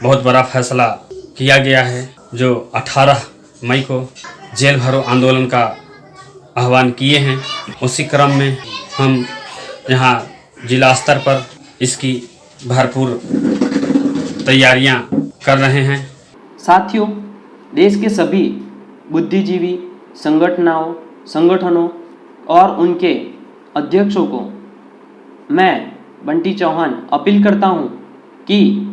बहुत बड़ा फैसला किया गया है, जो 18 मई को जेल भरो आंदोलन का आह्वान किए हैं। उसी क्रम में हम यहाँ जिला स्तर पर इसकी भरपूर तैयारियां कर रहे हैं। साथियों, देश के सभी बुद्धिजीवी संगठनों और उनके अध्यक्षों को मैं बंटी चौहान अपील करता हूं कि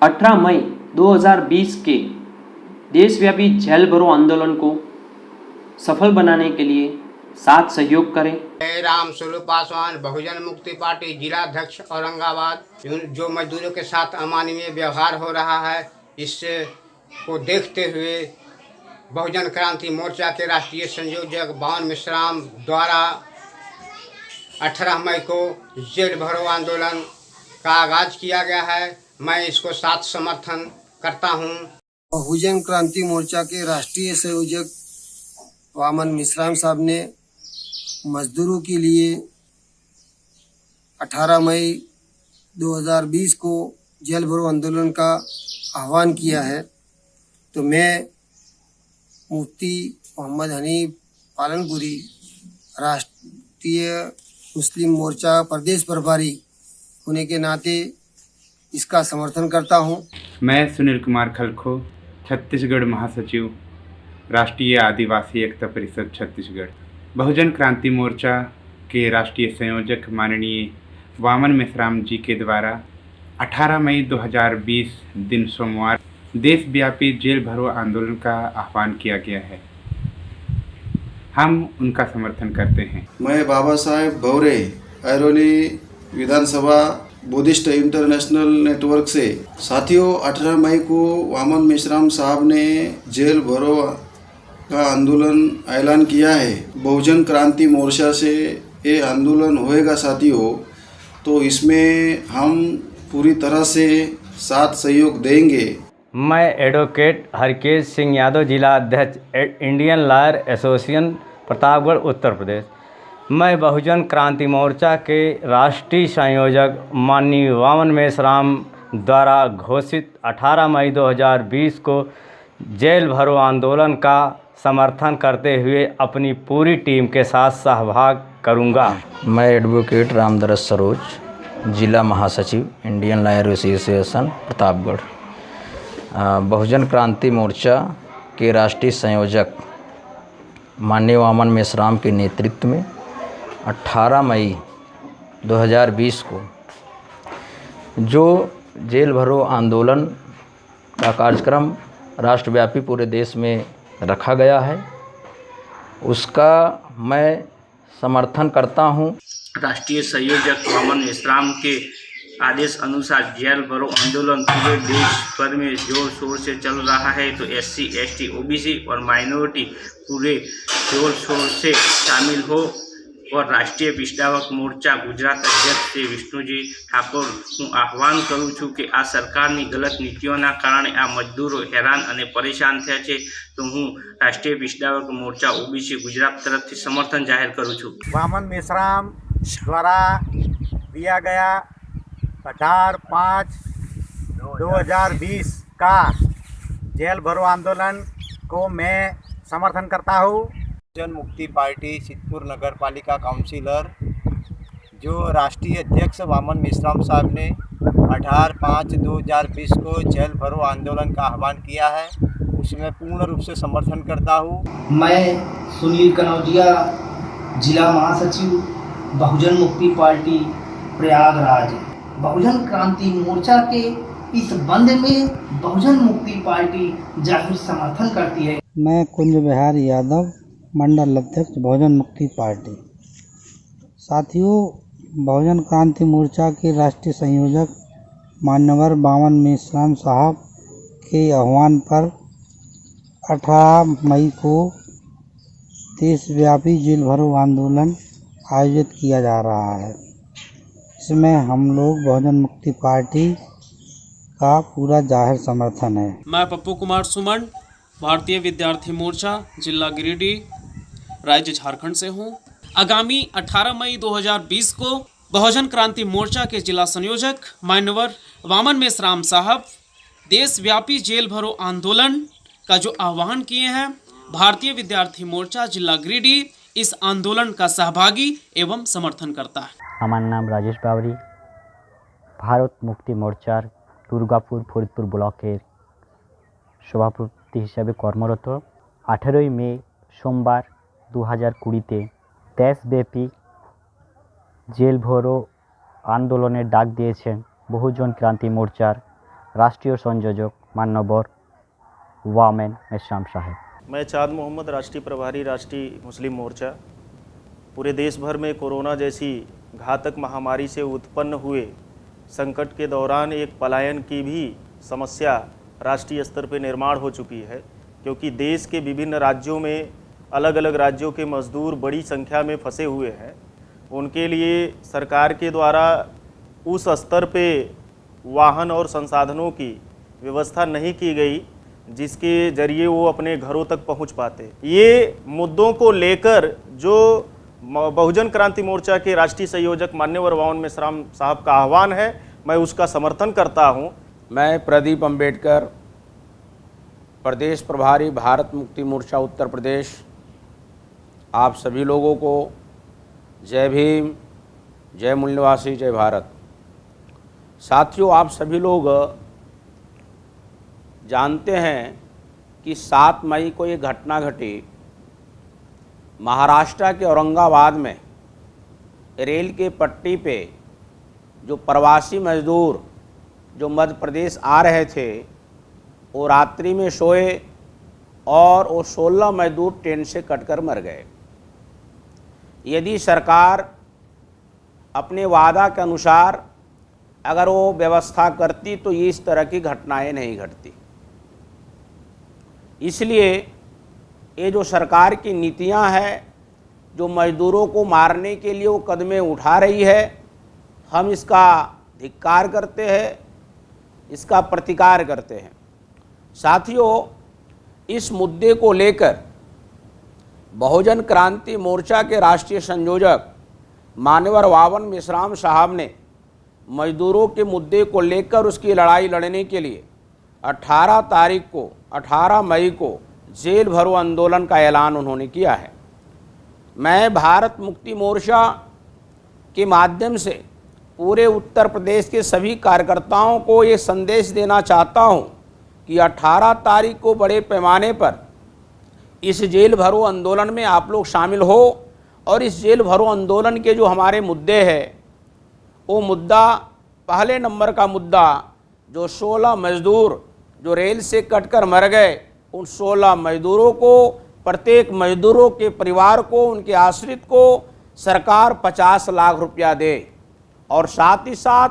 18 मई 2020 के देशव्यापी जेल भरो आंदोलन को सफल बनाने के लिए साथ सहयोग करें। राम स्वरूप पासवान, बहुजन मुक्ति पार्टी जिला अध्यक्ष औरंगाबाद। जो मजदूरों के साथ अमानवीय व्यवहार हो रहा है, इससे को देखते हुए बहुजन क्रांति मोर्चा के राष्ट्रीय संयोजक बावन मिश्राम द्वारा 18 मई को जेल भरो आंदोलन का आगाज किया गया है। मैं इसको साथ समर्थन करता हूं। बहुजन क्रांति मोर्चा के राष्ट्रीय संयोजक वामन मिश्राम साहब ने मजदूरों के लिए 18 मई 2020 को जेल भरो आंदोलन का आह्वान किया है, तो मैं मुफ्ती मोहम्मद हनीफ पालनपुरी, राष्ट्रीय मुस्लिम मोर्चा प्रदेश प्रभारी होने के नाते इसका समर्थन करता हूं। मैं सुनील कुमार खलखो, छत्तीसगढ़ महासचिव, राष्ट्रीय आदिवासी एकता परिषद छत्तीसगढ़। बहुजन क्रांति मोर्चा के राष्ट्रीय संयोजक माननीय वामन मिश्राम जी के द्वारा 18 मई 2020 दिन सोमवार देशव्यापी जेल भरो आंदोलन का आह्वान किया गया है। हम उनका समर्थन करते हैं। मैं बाबा साहेब भौरे, ऐरोली विधानसभा बुद्धिस्ट इंटरनेशनल नेटवर्क से। साथियों, 18 मई को वामन मिश्राम साहब ने जेल भरो का आंदोलन ऐलान किया है। बहुजन क्रांति मोर्चा से ये आंदोलन होएगा साथियों, तो इसमें हम पूरी तरह से साथ सहयोग देंगे। मैं एडवोकेट हरकेश सिंह यादव, जिला अध्यक्ष Indian lawyer association Pratapgarh Uttar Pradesh. मैं बहुजन क्रांति मोर्चा के राष्ट्रीय संयोजक माननीय वामन मिश्राम द्वारा घोषित 18 मई 2020 को जेल भरो आंदोलन का समर्थन करते हुए अपनी पूरी टीम के साथ सहभाग करूंगा। मैं एडवोकेट रामदरस सरोज, जिला महासचिव इंडियन लॉयर एसोसिएशन प्रतापगढ़। बहुजन क्रांति मोर्चा के राष्ट्रीय संयोजक माननीय वामन मिश्राम के नेतृत्व में 18 मई 2020 को जो जेल भरो आंदोलन का कार्यक्रम राष्ट्रव्यापी पूरे देश में रखा गया है, उसका मैं समर्थन करता हूं। राष्ट्रीय संयोजक वामन मिश्राम के आदेश अनुसार जेल भरो आंदोलन पूरे देश भर में जोर शोर से चल रहा है, तो SC, ST, OBC और माइनॉरिटी पूरे जोर शोर से शामिल हो। और राष्ट्रीय पिछड़ा वर्ग मोर्चा गुजरात अध्यक्ष श्री विष्णुजी ठाकुर હું આહવાન કરું છું કે આ સરકારની ગલત નીતિઓના કારણે આ મજદૂરો હેરાન અને પરેશાન થયા છે, તો હું રાષ્ટ્રીય पिछड़ा वर्ग मोर्चा OBC गुजरात तरफથી समर्थन जाहिर करूँ છું। वामन मिश्राम द्वारा दिया गया 18/5/2020 का जेल भरो आंदोलन को मैं समर्थन करता हूँ। जन मुक्ति पार्टी सिद्धपुर नगर पालिका काउंसिलर जो राष्ट्रीय अध्यक्ष वामन मिश्राम साहब ने 18/5/2020 को जेल भरो आंदोलन का आह्वान किया है, उसमें पूर्ण रूप से समर्थन करता हूँ। मैं सुनील कनौजिया, जिला महासचिव, बहुजन मुक्ति पार्टी प्रयागराज। बहुजन क्रांति मोर्चा के इस बंद में बहुजन मुक्ति पार्टी जाहिर समर्थन करती है। मैं कुंज बिहारी यादव, मंडल अध्यक्ष बहुजन मुक्ति पार्टी। साथियों, बहुजन क्रांति मोर्चा के राष्ट्रीय संयोजक मान्यवर वामन मिश्राम साहब के आह्वान पर 18 मई को देशव्यापी जेल भरो आंदोलन आयोजित किया जा रहा है। इसमें हम लोग बहुजन मुक्ति पार्टी का पूरा जाहिर समर्थन है। मैं पप्पू कुमार सुमन, भारतीय विद्यार्थी मोर्चा, जिला गिरिडीह, राज्य झारखंड से हूं। आगामी 18 मई 2020 को बहुजन क्रांति मोर्चा के जिला संयोजक मान्यवर वामन मेश्राम साहब देशव्यापी जेल भरो आंदोलन का जो आह्वान किए हैं। भारतीय विद्यार्थी मोर्चा जिला गिरिडीह इस आंदोलन का सहभागी एवं समर्थन करता है। আমার নাম রাজেশ বাউরি, ভারত মুক্তি মোর্চার দুর্গাপুর ফরিদপুর ব্লকের সভাপতি হিসাবে কর্মরত। 18ই মে সোমবার 2020-তে দেশব্যাপী জেল ভরো আন্দোলনের ডাক দিয়েছেন বহুজন ক্রান্তি মোর্চার রাষ্ট্রীয় সংযোজক মান্যবর ওয়ামেন মেশ্রাম সাহেব। मैं चाँद मोहम्मद, राष्ट्रीय प्रभारी राष्ट्रीय मुस्लिम मोर्चा। पूरे देश भर में कोरोना जैसी घातक महामारी से उत्पन्न हुए संकट के दौरान एक पलायन की भी समस्या राष्ट्रीय स्तर पर निर्माण हो चुकी है, क्योंकि देश के विभिन्न राज्यों में अलग अलग राज्यों के मजदूर बड़ी संख्या में फंसे हुए हैं। उनके लिए सरकार के द्वारा उस स्तर पे वाहन और संसाधनों की व्यवस्था नहीं की गई जिसके ज़रिए वो अपने घरों तक पहुंच पाते। ये मुद्दों को लेकर जो बहुजन क्रांति मोर्चा के राष्ट्रीय संयोजक मान्यवर वामन मेश्राम साहब का आह्वान है, मैं उसका समर्थन करता हूं। मैं प्रदीप अंबेडकर, प्रदेश प्रभारी भारत मुक्ति मोर्चा उत्तर प्रदेश, आप सभी लोगों को जय भीम, जय मूल्यवासी, जय भारत। साथियों, आप सभी लोग जानते हैं कि 7 मई को ये घटना घटी। महाराष्ट्र के औरंगाबाद में रेल के पट्टी पे जो प्रवासी मजदूर जो मध्य प्रदेश आ रहे थे, वो रात्रि में सोए और वो 16 मजदूर ट्रेन से कटकर मर गए। यदि सरकार अपने वादा के अनुसार अगर वो व्यवस्था करती तो ये इस तरह की घटनाएं नहीं घटती। इसलिए ये जो सरकार की नीतियां हैं, जो मजदूरों को मारने के लिए वो कदमें उठा रही है, हम इसका धिक्कार करते हैं, इसका प्रतिकार करते हैं। साथियों, इस मुद्दे को लेकर बहुजन क्रांति मोर्चा के राष्ट्रीय संयोजक मान्यवर वामन मेश्राम साहब ने मजदूरों के मुद्दे को लेकर उसकी लड़ाई लड़ने के लिए 18 मई को जेल भरो आंदोलन का ऐलान उन्होंने किया है। मैं भारत मुक्ति मोर्चा के माध्यम से पूरे उत्तर प्रदेश के सभी कार्यकर्ताओं को ये संदेश देना चाहता हूँ कि 18 तारीख को बड़े पैमाने पर इस जेल भरो आंदोलन में आप लोग शामिल हो और इस जेल भरो आंदोलन के जो हमारे मुद्दे हैं, वो मुद्दा, पहले नंबर का मुद्दा, जो 16 मजदूर जो रेल से कटकर मर गए, उन 16 मजदूरों को, प्रत्येक मजदूरों के परिवार को, उनके आश्रित को सरकार 50 लाख रुपया दे और साथ ही साथ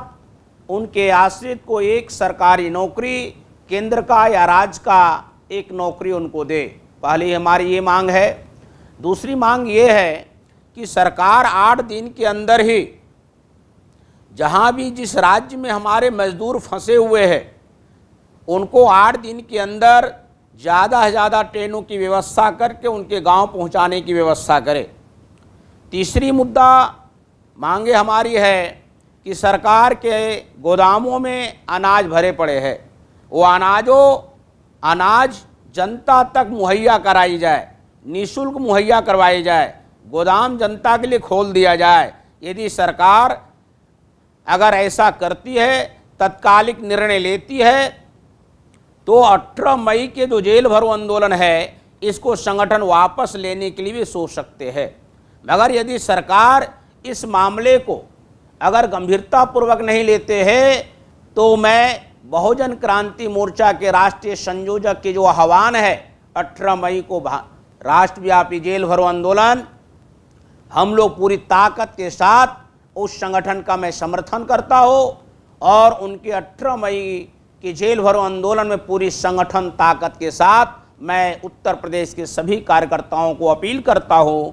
उनके आश्रित को एक सरकारी नौकरी, केंद्र का या राज्य का एक नौकरी उनको दे। पहली हमारी ये मांग है। दूसरी मांग ये है कि सरकार 8 दिन के अंदर ही जहाँ भी जिस राज्य में हमारे मजदूर फंसे हुए हैं, उनको 8 दिन के अंदर ज़्यादा से ज़्यादा ट्रेनों की व्यवस्था करके उनके गांव पहुंचाने की व्यवस्था करे। तीसरी मुद्दा मांगे हमारी है कि सरकार के गोदामों में अनाज भरे पड़े हैं, वो अनाज जनता तक मुहैया कराई जाए, निःशुल्क मुहैया करवाई जाए, गोदाम जनता के लिए खोल दिया जाए। यदि सरकार अगर ऐसा करती है, तत्कालिक निर्णय लेती है, तो 18 मई के जो जेल भरो आंदोलन है, इसको संगठन वापस लेने के लिए भी सोच सकते हैं। मगर यदि सरकार इस मामले को अगर गंभीरतापूर्वक नहीं लेते हैं, तो मैं बहुजन क्रांति मोर्चा के राष्ट्रीय संयोजक के जो आह्वान है 18 मई को राष्ट्रव्यापी जेल भरो आंदोलन, हम लोग पूरी ताकत के साथ उस संगठन का मैं समर्थन करता हूँ और उनके 18 मई के जेल भरो आंदोलन में पूरी संगठन ताकत के साथ मैं उत्तर प्रदेश के सभी कार्यकर्ताओं को अपील करता हूँ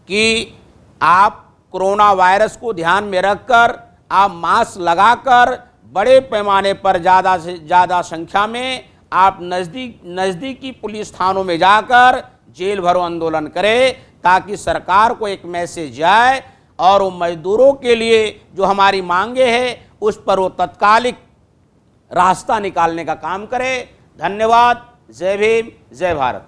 कि आप कोरोना वायरस को ध्यान में रखकर आप मास्क लगाकर बड़े पैमाने पर ज़्यादा से ज़्यादा संख्या में आप नज़दीकी पुलिस थानों में जाकर जेल भरो आंदोलन करें, ताकि सरकार को एक मैसेज जाए और वो मजदूरों के लिए जो हमारी मांगे हैं उस पर वो तत्कालिक रास्ता निकालने का काम करे। धन्यवाद। जय भीम, जय भारत।